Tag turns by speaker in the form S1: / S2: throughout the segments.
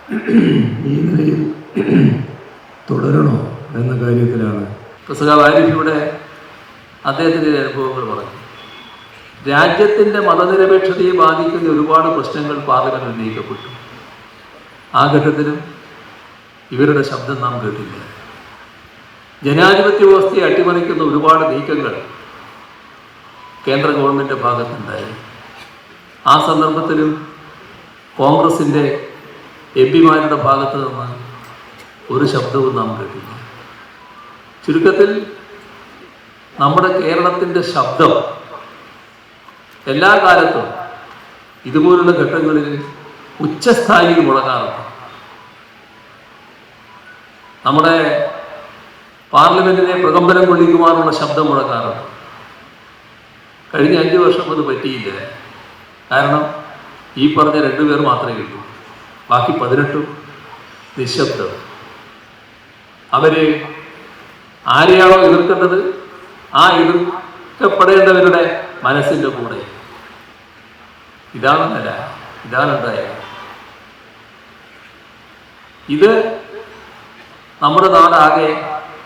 S1: ഈ നിലയിൽ തുടരണോ എന്ന കാര്യത്തിലാണ് വാരിഫിയുടെ അദ്ദേഹത്തിൻ്റെ അനുഭവങ്ങൾ പറഞ്ഞു. രാജ്യത്തിൻ്റെ മതനിരപേക്ഷതയെ ബാധിക്കുന്ന ഒരുപാട് പ്രശ്നങ്ങൾ പാർലമെന്റ് ഉന്നയിക്കപ്പെട്ടു. ആ ഘട്ടത്തിലും ഇവരുടെ ശബ്ദം നാം കേട്ടില്ല. ജനാധിപത്യ വ്യവസ്ഥയെ അട്ടിമറിക്കുന്ന ഒരുപാട് നീക്കങ്ങൾ കേന്ദ്ര ഗവൺമെൻറ് ഭാഗത്തുണ്ടായി. ആ സന്ദർഭത്തിലും കോൺഗ്രസിൻ്റെ എംപിമാരുടെ ഭാഗത്ത് നിന്ന് ഒരു ശബ്ദവും നാം കേട്ടില്ല. ചുരുക്കത്തിൽ നമ്മുടെ കേരളത്തിൻ്റെ ശബ്ദം എല്ലാ കാലത്തും ഇതുപോലുള്ള ഘട്ടങ്ങളിൽ ഉച്ചസ്ഥായിയിൽ മുഴങ്ങാറുണ്ട്. നമ്മുടെ പാർലമെന്റിനെ പ്രകമ്പനം കൊള്ളിക്കുവാനുള്ള ശബ്ദം മുഴങ്ങാറുണ്ട്. കഴിഞ്ഞ 5 വർഷം അത് പറ്റിയില്ല. കാരണം ഈ പറഞ്ഞ 2 പേർ മാത്രമേ ഉള്ളൂ. ബാക്കി 18 നിശബ്ദം. അവര് ആരെയാണോ എതിർക്കേണ്ടത് ആ എതിർക്കപ്പെടേണ്ടവരുടെ മനസ്സിൻ്റെ കൂടെ. ഇതാണെന്നല്ല, ഇതാണുണ്ടായത്. ഇത് നമ്മുടെ നാടാകെ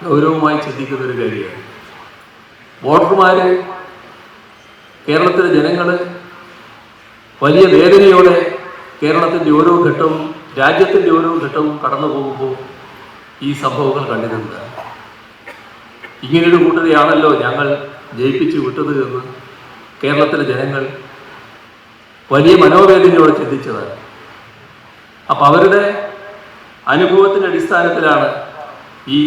S1: ഗൗരവമായി ചിന്തിക്കുന്ന ഒരു കാര്യമാണ്. വോട്ടർമാർ, കേരളത്തിലെ ജനങ്ങൾ വലിയ വേദനയോടെ കേരളത്തിൻ്റെ ഓരോ ഘട്ടവും രാജ്യത്തിൻ്റെ ഓരോ ഘട്ടവും കടന്നു പോകുമ്പോൾ ഈ സംഭവങ്ങൾ കണ്ടിരുന്നത്. ഇങ്ങനൊരു കൂട്ടരെയാണല്ലോ ഞങ്ങൾ ജയിപ്പിച്ചു വിട്ടത് എന്ന് കേരളത്തിലെ ജനങ്ങൾ വലിയ മനോവേദനയോടെ ചിന്തിച്ചതാണ്. അപ്പം അവരുടെ അനുഭവത്തിൻ്റെ അടിസ്ഥാനത്തിലാണ് ഈ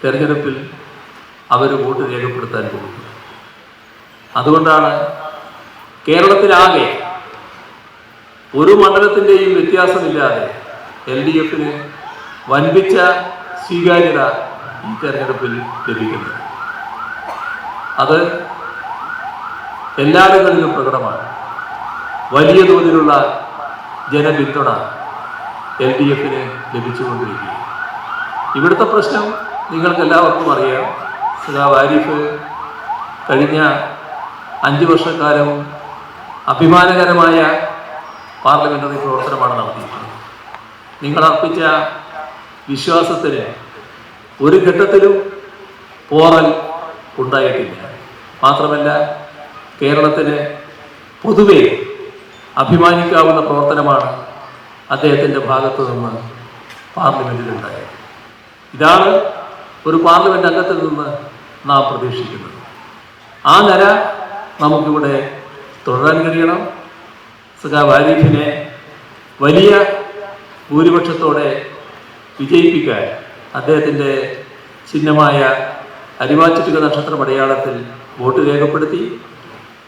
S1: തെരഞ്ഞെടുപ്പിൽ അവർ വോട്ട് രേഖപ്പെടുത്താൻ പോകുന്നത്. അതുകൊണ്ടാണ് കേരളത്തിലാകെ ഒരു മണ്ഡലത്തിൻ്റെയും വ്യത്യാസമില്ലാതെ LDFന് വൻപിച്ച സ്വീകാര്യത ഈ തെരഞ്ഞെടുപ്പിൽ ലഭിക്കുന്നത്. അത് എല്ലായിടങ്ങളിലും പ്രകടമാണ്. വലിയ തോതിലുള്ള ജനപിന്തുണ LDFന് ലഭിച്ചുകൊണ്ടിരിക്കുക. ഇവിടുത്തെ പ്രശ്നം നിങ്ങൾക്കെല്ലാവർക്കും അറിയാം. വാരിഫ് കഴിഞ്ഞ 5 വർഷക്കാലവും അഭിമാനകരമായ പാർലമെന്ററി പ്രവർത്തനമാണ് നടത്തിയിട്ടുള്ളത്. നിങ്ങൾ അർപ്പിച്ച വിശ്വാസത്തിന് ഒരു ഘട്ടത്തിലും പോറൽ ഉണ്ടായിട്ടില്ല. മാത്രമല്ല, കേരളത്തിന് പൊതുവെ അഭിമാനിക്കാവുന്ന പ്രവർത്തനമാണ് അദ്ദേഹത്തിൻ്റെ ഭാഗത്തു നിന്ന് പാർലമെൻറ്റിലുണ്ടായത്. ഇതാണ് ഒരു പാർലമെൻറ്റ് അംഗത്തിൽ നിന്ന് നാം പ്രതീക്ഷിക്കുന്നത്. ആ നില നമുക്കിവിടെ തുടരാൻ കഴിയണം. വാരിഫിനെ വലിയ ഭൂരിപക്ഷത്തോടെ വിജയിപ്പിക്കാൻ അദ്ദേഹത്തിൻ്റെ ചിഹ്നമായ അരിവാച്ചുറ്റുക നക്ഷത്ര അടയാളത്തിൽ വോട്ട് രേഖപ്പെടുത്തി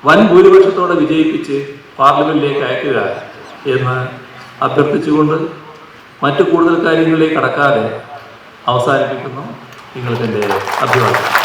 S1: വൻ ഭൂരിപക്ഷത്തോടെ വിജയിപ്പിച്ച് പാർലമെന്റിലേക്ക് അയക്കുക എന്ന് അഭ്യർത്ഥിച്ചുകൊണ്ട് മറ്റു കൂടുതൽ കാര്യങ്ങളിലേക്ക് കടക്കാതെ അവസാനിപ്പിക്കുന്നു. നിങ്ങൾക്ക് എൻ്റെ അഭിവാദ്യം.